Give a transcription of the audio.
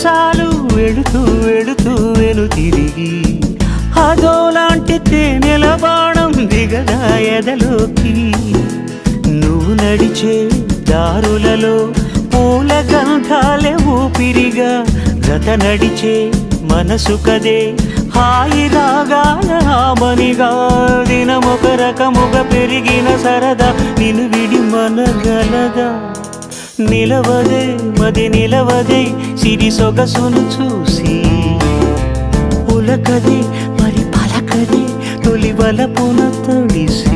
చాలు వెళుతూ వెళుతూ వెను తిరిగి అదోలాంటి తేనెల బాణం దిగదా ఎదలోకి నువ్వు నడిచే దారులలో పూల గంధాలే ఊపిరిగా గత నడిచే మనసు కదే హాయి రాగాల హామనిగా దినమొక రకముగా పెరిగిన సరదా నిన్ను విడి మనగలదా నిలవదే మది నిలవదే సిరి సొగసును చూసి ఉలకదే మరి పలకదే తొలి వలపున తడిసి